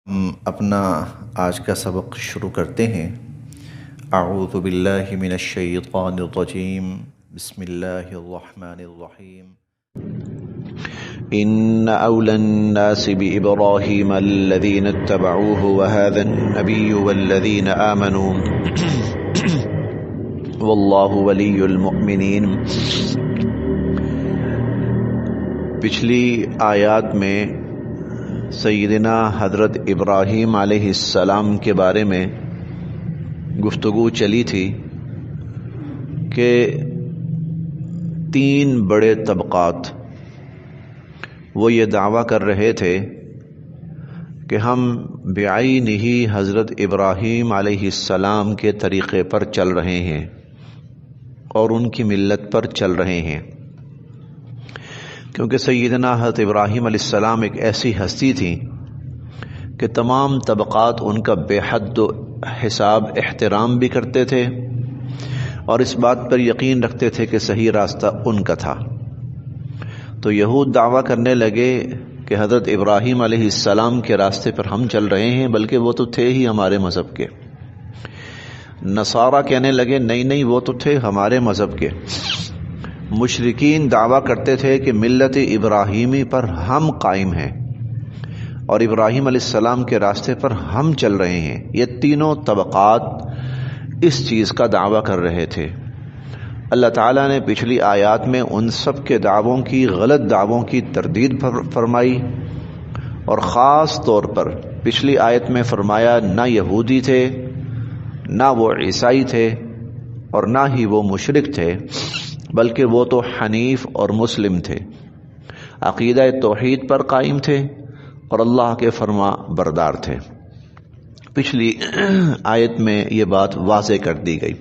ہم اپنا آج کا سبق شروع کرتے ہیں۔ اعوذ باللہ من الشیطان الرجیم، بسم اللہ الرحمن الرحیم۔ إن أولى الناس بإبراهيم الذين اتبعوه وهذا النبي والذين آمنوا والله ولي المؤمنين۔ پچھلی آیات میں سیدنا حضرت ابراہیم علیہ السلام کے بارے میں گفتگو چلی تھی کہ تین بڑے طبقات وہ یہ دعویٰ کر رہے تھے کہ ہم بعینہ حضرت ابراہیم علیہ السلام کے طریقے پر چل رہے ہیں اور ان کی ملت پر چل رہے ہیں، کیونکہ سیدنا حضرت ابراہیم علیہ السلام ایک ایسی ہستی تھی کہ تمام طبقات ان کا بے حد و حساب احترام بھی کرتے تھے اور اس بات پر یقین رکھتے تھے کہ صحیح راستہ ان کا تھا۔ تو یہود دعویٰ کرنے لگے کہ حضرت ابراہیم علیہ السلام کے راستے پر ہم چل رہے ہیں، بلکہ وہ تو تھے ہی ہمارے مذہب کے۔ نصارہ کہنے لگے نہیں وہ تو تھے ہمارے مذہب کے۔ مشرکین دعویٰ کرتے تھے کہ ملت ابراہیمی پر ہم قائم ہیں اور ابراہیم علیہ السلام کے راستے پر ہم چل رہے ہیں۔ یہ تینوں طبقات اس چیز کا دعویٰ کر رہے تھے۔ اللہ تعالیٰ نے پچھلی آیات میں ان سب کے دعووں کی، غلط دعووں کی تردید فرمائی، اور خاص طور پر پچھلی آیت میں فرمایا نہ یہودی تھے، نہ وہ عیسائی تھے، اور نہ ہی وہ مشرک تھے، بلکہ وہ تو حنیف اور مسلم تھے، عقیدہ توحید پر قائم تھے اور اللہ کے فرما بردار تھے۔ پچھلی آیت میں یہ بات واضح کر دی گئی۔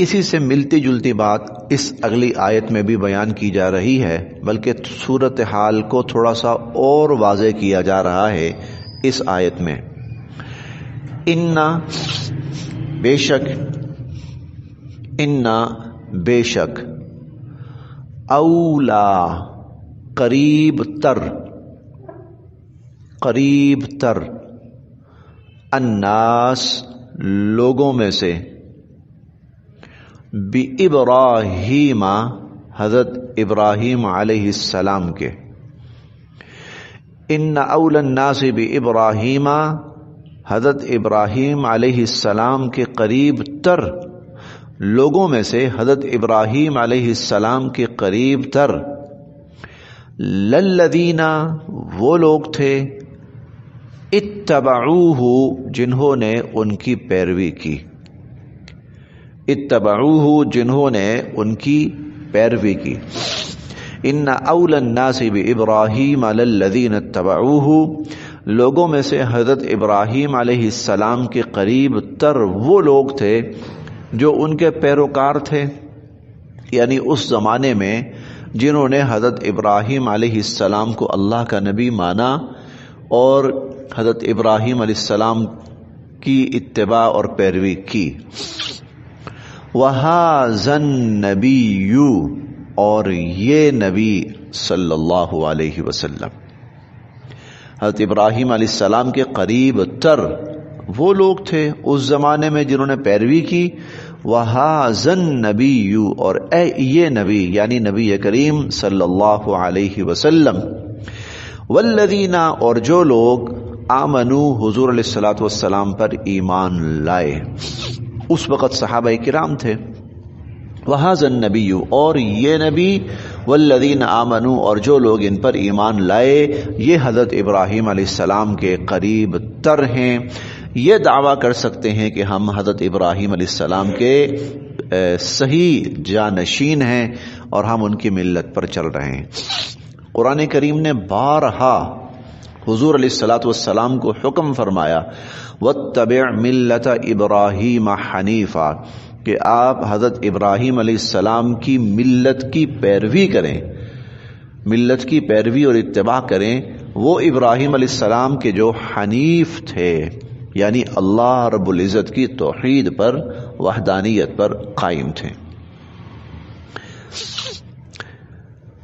اسی سے ملتی جلتی بات اس اگلی آیت میں بھی بیان کی جا رہی ہے، بلکہ صورتحال کو تھوڑا سا اور واضح کیا جا رہا ہے اس آیت میں۔ انا بے شک اولا قریب تر الناس لوگوں میں سے بِإِبْرَاهِيمَ حضرت ابراہیم علیہ السلام کے۔ ان اول الناس بِإِبْرَاهِيمَ حضرت ابراہیم علیہ السلام کے قریب تر لوگوں میں سے، حضرت ابراہیم علیہ السلام کے قریب تر للذین وہ لوگ تھے اتبعوہ جنہوں نے ان کی پیروی کی، اتبعوہ جنہوں نے ان کی پیروی کی۔ ان اول الناس بابراہیم للذین اتبعوہ لوگوں میں سے حضرت ابراہیم علیہ السلام کے قریب تر وہ لوگ تھے جو ان کے پیروکار تھے، یعنی اس زمانے میں جنہوں نے حضرت ابراہیم علیہ السلام کو اللہ کا نبی مانا اور حضرت ابراہیم علیہ السلام کی اتباع اور پیروی کی۔ وَهَذَا النَّبِيُّ اور یہ نبی صلی اللہ علیہ وسلم، حضرت ابراہیم علیہ السلام کے قریب تر وہ لوگ تھے اس زمانے میں جنہوں نے پیروی کی۔ وَهَذَا النَّبِيُّ اور اے یہ نبی یعنی نبی کریم صلی اللہ علیہ وسلم، والذین اور جو لوگ آمنوا حضور علیہ الصلوۃ والسلام پر ایمان لائے، اس وقت صحابہ کرام تھے۔ وَهَذَا النَّبِيُّ اور یہ نبی، والذین آمنوا اور جو لوگ ان پر ایمان لائے، یہ حضرت ابراہیم علیہ السلام کے قریب تر ہیں، یہ دعویٰ کر سکتے ہیں کہ ہم حضرت ابراہیم علیہ السلام کے صحیح جانشین ہیں اور ہم ان کی ملت پر چل رہے ہیں۔ قرآن کریم نے بارہا حضور علیہ الصلوۃ والسلام کو حکم فرمایا واتبع ملت ابراہیم حنیفا کہ آپ حضرت ابراہیم علیہ السلام کی ملت کی پیروی کریں، ملت کی پیروی اور اتباع کریں۔ وہ ابراہیم علیہ السلام کے جو حنیف تھے، یعنی اللہ رب العزت کی توحید پر، وحدانیت پر قائم تھے۔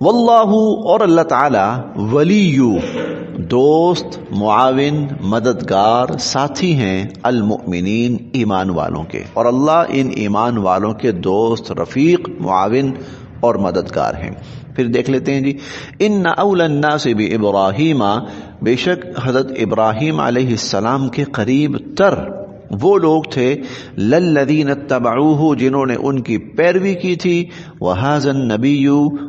واللہ اور اللہ تعالی ولی دوست، معاون، مددگار، ساتھی ہیں المؤمنین ایمان والوں کے، اور اللہ ان ایمان والوں کے دوست، رفیق، معاون اور مددگار ہیں۔ پھر دیکھ لیتے ہیں جی، ان اول الناس بابراہیم، بے شک حضرت ابراہیم علیہ السلام کے قریب تر وہ لوگ تھے، للذین اتبعوہ جنہوں نے ان کی پیروی کی تھی، وہذا النبی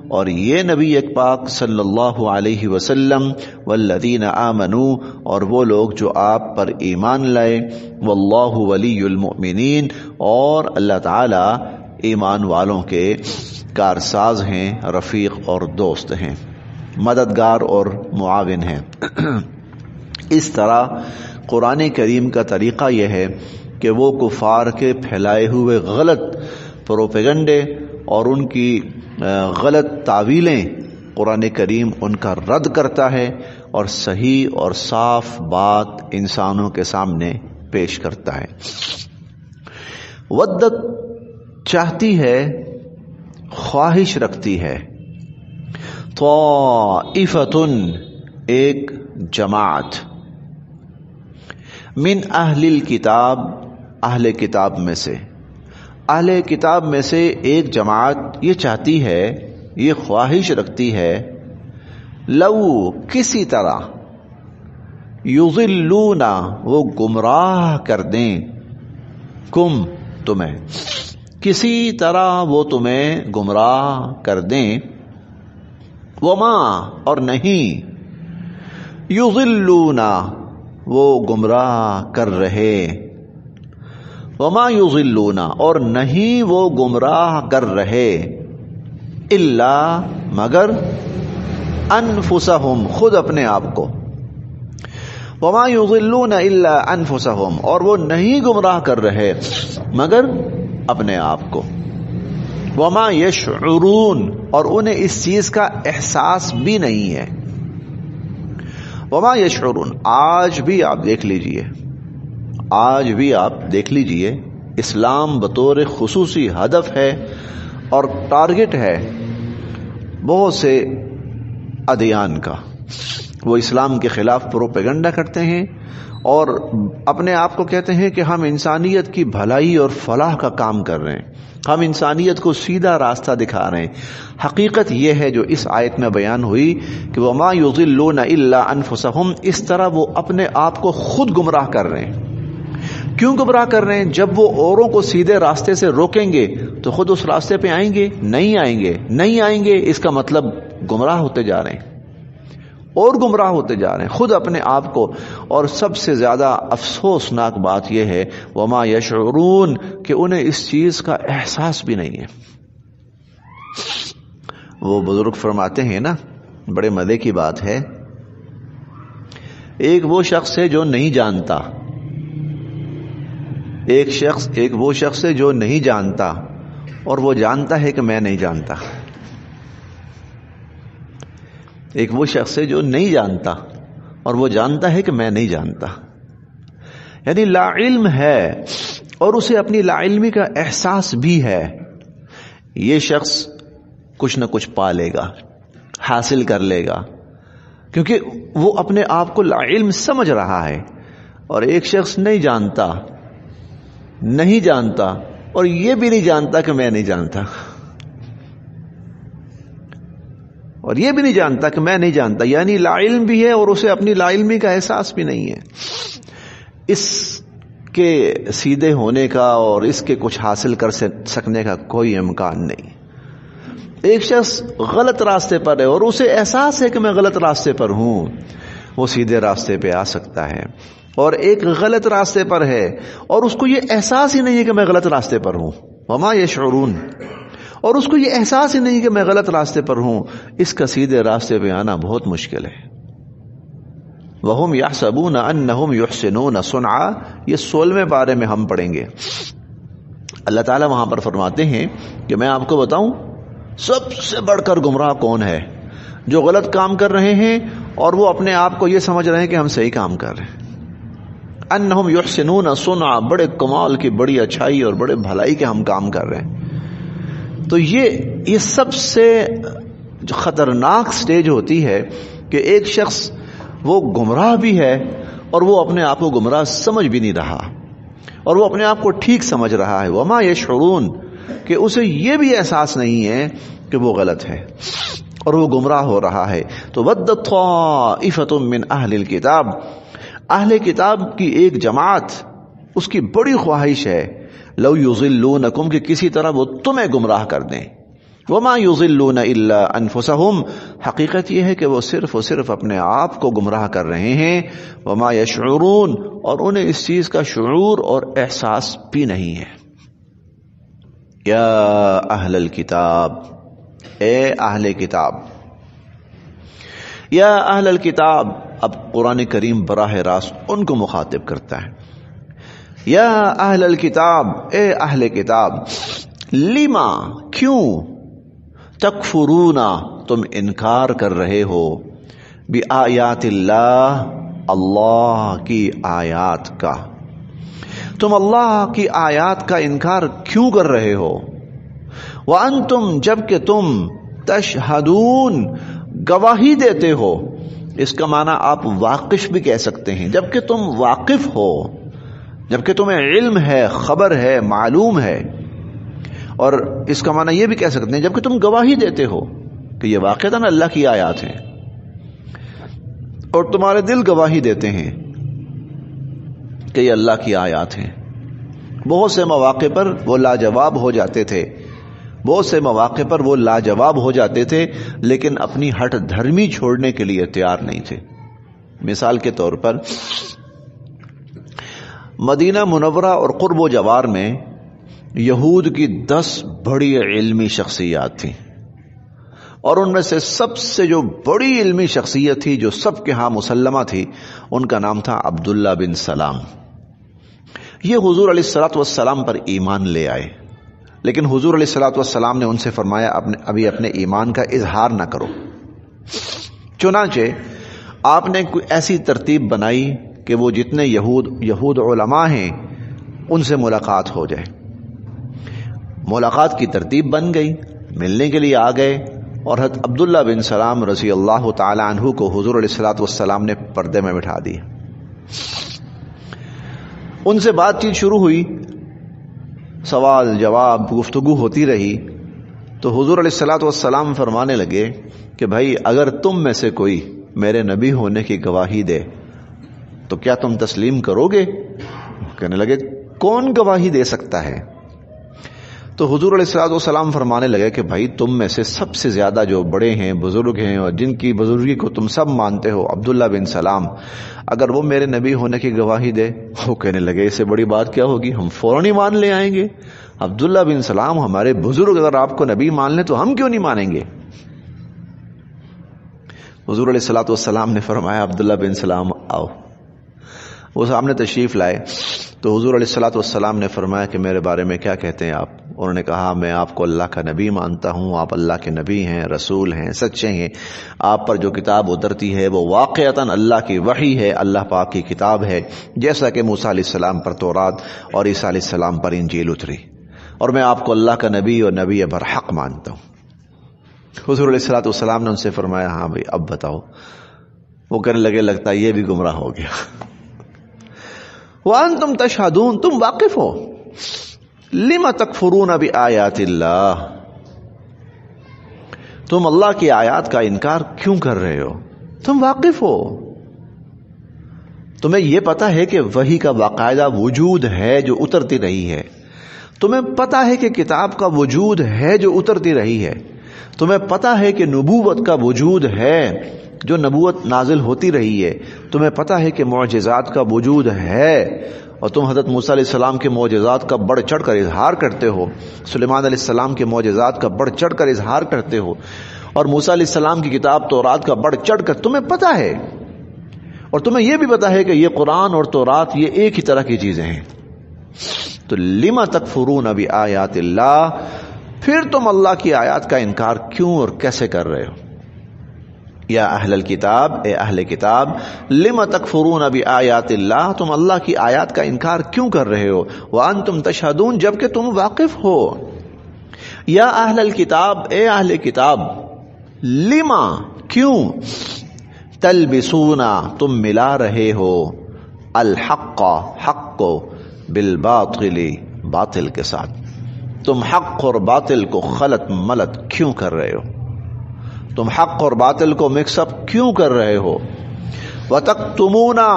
اور یہ نبی پاک صلی اللہ علیہ وسلم، والذین آمنوا اور وہ لوگ جو آپ پر ایمان لائے، واللہ ولی المؤمنین اور اللہ تعالی ایمان والوں کے کارساز ہیں، رفیق اور دوست ہیں، مددگار اور معاون ہیں۔ اس طرح قرآن کریم کا طریقہ یہ ہے کہ وہ کفار کے پھیلائے ہوئے غلط پروپیگنڈے اور ان کی غلط تعویلیں قرآن کریم ان کا رد کرتا ہے اور صحیح اور صاف بات انسانوں کے سامنے پیش کرتا ہے۔ ودت چاہتی ہے، خواہش رکھتی ہے، طائفتن ایک جماعت، من اہل الکتاب اہل کتاب میں سے، اہل کتاب میں سے ایک جماعت یہ چاہتی ہے، یہ خواہش رکھتی ہے، لو کسی طرح، یضلونا وہ گمراہ کر دیں، کم تمہیں، کسی طرح وہ تمہیں گمراہ کر دیں، وما اور نہیں، یضلونا وہ گمراہ کر رہے، وما یضلونا اور نہیں وہ گمراہ کر رہے، الا مگر انفسہم خود اپنے آپ کو، وما یضلون الا انفسہم اور وہ نہیں گمراہ کر رہے مگر اپنے آپ کو، وما یشعرون اور انہیں اس چیز کا احساس بھی نہیں ہے، وما یشعرون آج بھی آپ دیکھ لیجئے، آج بھی آپ دیکھ لیجئے، اسلام بطور خصوصی ہدف ہے اور ٹارگٹ ہے بہت سے ادیان کا، وہ اسلام کے خلاف پروپیگنڈا کرتے ہیں اور اپنے آپ کو کہتے ہیں کہ ہم انسانیت کی بھلائی اور فلاح کا کام کر رہے ہیں، ہم انسانیت کو سیدھا راستہ دکھا رہے ہیں۔ حقیقت یہ ہے جو اس آیت میں بیان ہوئی کہ وما یضلون الا انفسہم، اس طرح وہ اپنے آپ کو خود گمراہ کر رہے ہیں۔ کیوں گمراہ کر رہے ہیں؟ جب وہ اوروں کو سیدھے راستے سے روکیں گے تو خود اس راستے پہ آئیں گے؟ نہیں آئیں گے، نہیں آئیں گے، اس کا مطلب گمراہ ہوتے جا رہے ہیں اور گمراہ ہوتے جا رہے ہیں خود اپنے آپ کو۔ اور سب سے زیادہ افسوسناک بات یہ ہے وما یشعرون کہ انہیں اس چیز کا احساس بھی نہیں ہے۔ وہ بزرگ فرماتے ہیں نا، بڑے مزے کی بات ہے، ایک وہ شخص ہے جو نہیں جانتا، ایک وہ شخص ہے جو نہیں جانتا اور وہ جانتا ہے کہ میں نہیں جانتا، ایک وہ شخص ہے جو نہیں جانتا اور وہ جانتا ہے کہ میں نہیں جانتا، یعنی لا علم ہے اور اسے اپنی لا علمی کا احساس بھی ہے۔ یہ شخص کچھ نہ کچھ پا لے گا، حاصل کر لے گا، کیونکہ وہ اپنے آپ کو لا علم سمجھ رہا ہے، اور ایک شخص نہیں جانتا اور یہ بھی نہیں جانتا کہ میں نہیں جانتا، اور یہ بھی نہیں جانتا کہ میں نہیں جانتا، یعنی لا علم بھی ہے اور اسے اپنی لا علمی کا احساس بھی نہیں ہے۔ اس کے سیدھے ہونے کا اور اس کے کچھ حاصل کر سکنے کا کوئی امکان نہیں۔ ایک شخص غلط راستے پر ہے اور اسے احساس ہے کہ میں غلط راستے پر ہوں، وہ سیدھے راستے پہ آ سکتا ہے، اور ایک غلط راستے پر ہے اور اس کو یہ احساس ہی نہیں ہے کہ میں غلط راستے پر ہوں، وما یشعرون، اور اس کو یہ احساس ہی نہیں کہ میں غلط راستے پر ہوں، اس کا سیدھے راستے پہ آنا بہت مشکل ہے۔ وَهُمْ يَحْسَبُونَ أَنَّهُمْ يُحْسِنُونَ صُنْعًا، یہ 16ویں پارے میں ہم پڑھیں گے۔ اللہ تعالیٰ وہاں پر فرماتے ہیں کہ میں آپ کو بتاؤں سب سے بڑھ کر گمراہ کون ہے؟ جو غلط کام کر رہے ہیں اور وہ اپنے آپ کو یہ سمجھ رہے ہیں کہ ہم صحیح کام کر رہے ہیں۔ انہم یحسنون صنعا، بڑے کمال کی، بڑی اچھائی اور بڑے بھلائی کے ہم کام کر رہے ہیں۔ تو یہ سب سے جو خطرناک سٹیج ہوتی ہے کہ ایک شخص وہ گمراہ بھی ہے اور وہ اپنے آپ کو گمراہ سمجھ بھی نہیں رہا، اور وہ اپنے آپ کو ٹھیک سمجھ رہا ہے. وما یشعرون، کہ اسے یہ بھی احساس نہیں ہے کہ وہ غلط ہے اور وہ گمراہ ہو رہا ہے. تو ودت طائفۃ من اہل الکتاب، اہل کتاب کی ایک جماعت، اس کی بڑی خواہش ہے، لو یضلونکم، کہ کسی طرح وہ تمہیں گمراہ کر دیں. وما یضلون الا انفسهم، حقیقت یہ ہے کہ وہ صرف اور صرف اپنے آپ کو گمراہ کر رہے ہیں. وما یشعرون، اور انہیں اس چیز کا شعور اور احساس بھی نہیں ہے. یا اہل الکتاب، اے اہل کتاب. یا اہل الکتاب، اب قرآن کریم براہ راست ان کو مخاطب کرتا ہے. یا اہل الکتاب، اے اہل کتاب، لما، کیوں، تکفرون، تم انکار کر رہے ہو، بآیات اللہ، اللہ کی آیات کا. تم اللہ کی آیات کا انکار کیوں کر رہے ہو؟ وانتم، جبکہ تم، تشہدون، گواہی دیتے ہو. اس کا معنی آپ واقف بھی کہہ سکتے ہیں، جبکہ تم واقف ہو، جبکہ تمہیں علم ہے، خبر ہے، معلوم ہے. اور اس کا معنی یہ بھی کہہ سکتے ہیں جبکہ تم گواہی دیتے ہو کہ یہ واقعتاً اللہ کی آیات ہیں، اور تمہارے دل گواہی دیتے ہیں کہ یہ اللہ کی آیات ہیں. بہت سے مواقع پر وہ لاجواب ہو جاتے تھے، بہت سے مواقع پر وہ لاجواب ہو جاتے تھے، لیکن اپنی ہٹ دھرمی چھوڑنے کے لیے تیار نہیں تھے. مثال کے طور پر مدینہ منورہ اور قرب و جوار میں یہود کی 10 بڑی علمی شخصیات تھیں، اور ان میں سے سب سے جو بڑی علمی شخصیت تھی، جو سب کے ہاں مسلمہ تھی، ان کا نام تھا عبداللہ بن سلام. یہ حضور علیہ الصلوۃ والسلام پر ایمان لے آئے، لیکن حضور علیہ الصلوۃ والسلام نے ان سے فرمایا ابھی اپنے ایمان کا اظہار نہ کرو. چنانچہ آپ نے کوئی ایسی ترتیب بنائی کہ وہ جتنے یہود علماء ہیں ان سے ملاقات ہو جائے. ملاقات کی ترتیب بن گئی، ملنے کے لیے آ گئے، اور حضرت عبداللہ بن سلام رضی اللہ تعالی عنہ کو حضور علیہ الصلوۃ والسلام نے پردے میں بٹھا دیا. ان سے بات چیت شروع ہوئی، سوال جواب گفتگو ہوتی رہی. تو حضور علیہ الصلوۃ والسلام فرمانے لگے کہ بھائی اگر تم میں سے کوئی میرے نبی ہونے کی گواہی دے تو کیا تم تسلیم کرو گے؟ کہنے لگے کون گواہی دے سکتا ہے؟ تو حضور علیہ الصلوۃ والسلام فرمانے لگے کہ بھائی تم میں سے سب سے زیادہ جو بڑے ہیں، بزرگ ہیں، اور جن کی بزرگی کو تم سب مانتے ہو، عبداللہ بن سلام، اگر وہ میرے نبی ہونے کی گواہی دے. وہ کہنے لگے اس سے بڑی بات کیا ہوگی، ہم فوراً ایمان لے آئیں گے. عبداللہ بن سلام ہمارے بزرگ اگر آپ کو نبی مان لیں تو ہم کیوں نہیں مانیں گے؟ حضور علیہ الصلوۃ والسلام نے فرمایا عبداللہ بن سلام آؤ. وہ سامنے تشریف لائے تو حضور علیہ الصلوۃ والسلام نے فرمایا کہ میرے بارے میں کیا کہتے ہیں آپ؟ انہوں نے کہا میں آپ کو اللہ کا نبی مانتا ہوں، آپ اللہ کے نبی ہیں، رسول ہیں، سچے ہیں. آپ پر جو کتاب اترتی ہے وہ واقعتاً اللہ کی وحی ہے، اللہ پاک کی کتاب ہے، جیسا کہ موسیٰ علیہ السلام پر تورات اور عیسیٰ علیہ السلام پر انجیل اتری، اور میں آپ کو اللہ کا نبی اور نبی برحق مانتا ہوں. حضور علیہ الصلوۃ والسلام نے ان سے فرمایا ہاں بھائی اب بتاؤ. وہ کہنے لگے لگتا ہے یہ بھی گمراہ ہو گیا. وَأَنْتُمْ تَشْهَدُونَ، تم واقف ہو. لِمَ تَكْفُرُونَ بِآيَاتِ اللَّهِ، تم اللہ کی آیات کا انکار کیوں کر رہے ہو؟ تم واقف ہو، تمہیں یہ پتا ہے کہ وحی کا باقاعدہ وجود ہے جو اترتی رہی ہے، تمہیں پتا ہے کہ کتاب کا وجود ہے جو اترتی رہی ہے، تمہیں پتا ہے کہ نبوت کا وجود ہے جو نبوت نازل ہوتی رہی ہے، تمہیں پتا ہے کہ معجزات کا وجود ہے، اور تم حضرت موسیٰ علیہ السلام کے معجزات کا بڑھ چڑھ کر اظہار کرتے ہو، سلیمان علیہ السلام کے معجزات کا بڑھ چڑھ کر اظہار کرتے ہو، اور موسیٰ علیہ السلام کی کتاب تورات کا بڑھ چڑھ کر تمہیں پتا ہے، اور تمہیں یہ بھی پتا ہے کہ یہ قرآن اور تورات یہ ایک ہی طرح کی چیزیں ہیں. تو لما تکفرون بآیات اللہ، پھر تم اللہ کی آیات کا انکار کیوں اور کیسے کر رہے ہو؟ یا اہل الکتاب، اے اہل کتاب، لما تکفرون بآیات اللہ، تم اللہ کی آیات کا انکار کیوں کر رہے ہو؟ وانتم تشہدون، جبکہ تم واقف ہو. یا اہل الکتاب، اے اہل کتاب، لما، کیوں، تلبسونا تم ملا رہے ہو الحق حق کو بالباطل باطل کے ساتھ. تم حق اور باطل کو خلط ملط کیوں کر رہے ہو؟ تم حق اور باطل کو مکس اپ کیوں کر رہے ہو؟ وتکتمونا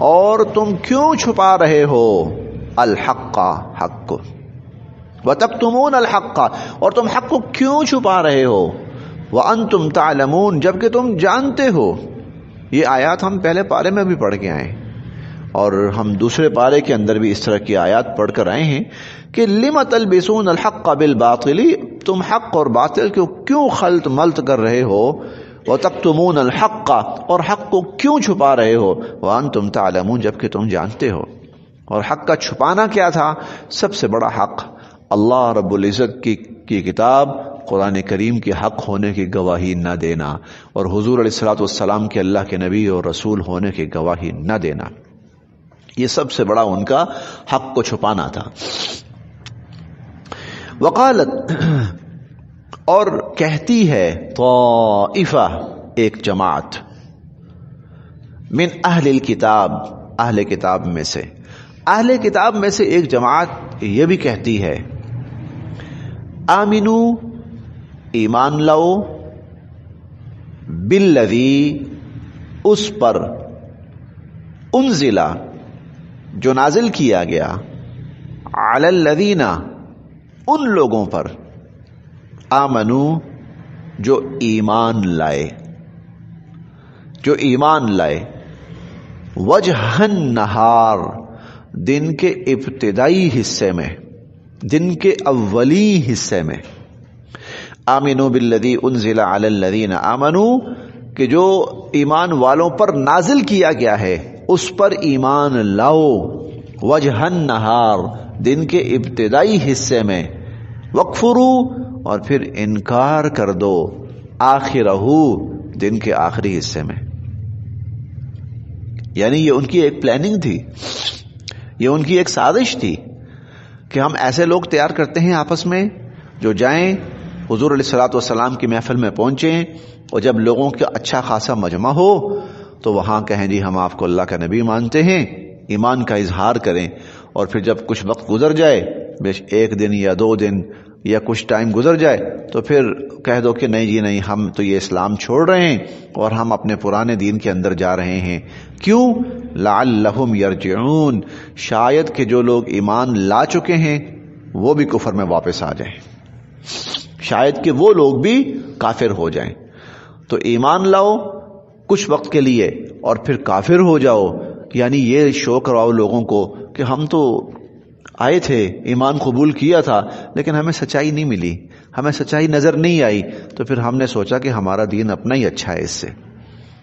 اور تم کیوں چھپا رہے ہو الحق حق کو. وتکتمون الحق اور تم حق کو کیوں چھپا رہے ہو؟ وانتم تعلمون جبکہ تم جانتے ہو. یہ آیات ہم پہلے پارے میں بھی پڑھ کے آئے اور ہم دوسرے پارے کے اندر بھی اس طرح کی آیات پڑھ کر آئے ہیں کہ لم تلبسون الحق بالباطل، تم حق اور باطل کو کیوں خلط ملط کر رہے ہو؟ وتکتمون الحق اور حق کو کیوں چھپا رہے ہو؟ وانتم تعلمون جبکہ تم جانتے ہو. اور حق کا چھپانا کیا تھا؟ سب سے بڑا حق اللہ رب العزت کی کتاب قرآن کریم کے حق ہونے کی گواہی نہ دینا اور حضور علیہ الصلوۃ والسلام کے اللہ کے نبی اور رسول ہونے کی گواہی نہ دینا. یہ سب سے بڑا ان کا حق کو چھپانا تھا. وقالت اور کہتی ہے طائفہ ایک جماعت من اہل الکتاب اہل کتاب میں سے، اہل کتاب میں سے ایک جماعت یہ بھی کہتی ہے آمنو ایمان لاؤ بالذی اس پر انزلا جو نازل کیا گیا علی الذین ان لوگوں پر آمنو جو ایمان لائے وجہ النہار دن کے ابتدائی حصے میں، دن کے اولی حصے میں. آمنو بالذی انزل علی الذین آمنو کہ جو ایمان والوں پر نازل کیا گیا ہے اس پر ایمان لاؤ وجہ النہار دن کے ابتدائی حصے میں، وکفرو اور پھر انکار کر دو آخرہ دن کے آخری حصے میں. یعنی یہ ان کی ایک پلاننگ تھی، یہ ان کی ایک سازش تھی کہ ہم ایسے لوگ تیار کرتے ہیں آپس میں جو جائیں حضور علیہ الصلوۃ والسلام کی محفل میں پہنچیں اور جب لوگوں کا اچھا خاصا مجمع ہو تو وہاں کہیں جی ہم آپ کو اللہ کا نبی مانتے ہیں، ایمان کا اظہار کریں، اور پھر جب کچھ وقت گزر جائے، ایک دن یا 2 دن یا کچھ ٹائم گزر جائے تو پھر کہہ دو کہ نہیں جی نہیں، ہم تو یہ اسلام چھوڑ رہے ہیں اور ہم اپنے پرانے دین کے اندر جا رہے ہیں. کیوں؟ لعلہم یرجعون شاید کہ جو لوگ ایمان لا چکے ہیں وہ بھی کفر میں واپس آ جائیں، شاید کہ وہ لوگ بھی کافر ہو جائیں. تو ایمان لاؤ کچھ وقت کے لیے اور پھر کافر ہو جاؤ، یعنی یہ شو کراؤ لوگوں کو کہ ہم تو آئے تھے، ایمان قبول کیا تھا، لیکن ہمیں سچائی نہیں ملی، ہمیں سچائی نظر نہیں آئی، تو پھر ہم نے سوچا کہ ہمارا دین اپنا ہی اچھا ہے اس سے.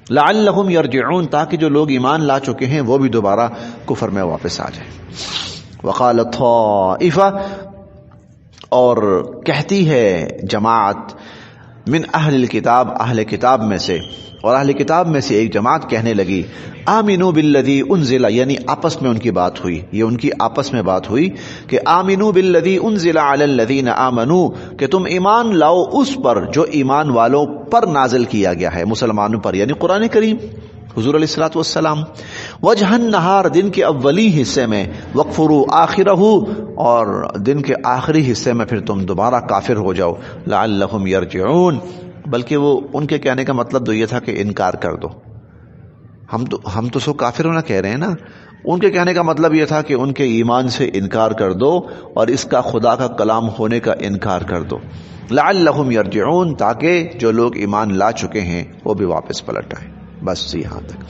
لعلہم یرجعون تاکہ جو لوگ ایمان لا چکے ہیں وہ بھی دوبارہ کفر میں واپس آ جائیں. وقالت طائفہ اور کہتی ہے جماعت من اہل الکتاب اہل کتاب میں سے، اور اہل کتاب میں سے ایک جماعت کہنے لگی آمنو بالذی انزل، یعنی آپس میں ان کی بات ہوئی، یہ ان کی آپس میں بات ہوئی کہ آمنو بالذی انزل علی الذین آمنو کہ تم ایمان لاؤ اس پر جو ایمان والوں پر نازل کیا گیا ہے، مسلمانوں پر، یعنی قرآن کریم، حضور علیہ الصلوۃ والسلام. وجہ النہار دن کے اولی حصے میں، وکفروا آخرہ اور دن کے آخری حصے میں پھر تم دوبارہ کافر ہو جاؤ. لعلہم یرجعون بلکہ وہ ان کے کہنے کا مطلب تو یہ تھا کہ انکار کر دو، ہم تو سو کافر ہونا کہہ رہے ہیں نا، ان کے کہنے کا مطلب یہ تھا کہ ان کے ایمان سے انکار کر دو اور اس کا خدا کا کلام ہونے کا انکار کر دو. لعلہم یرجعون تاکہ جو لوگ ایمان لا چکے ہیں وہ بھی واپس پلٹ آئیں. بس یہاں تک.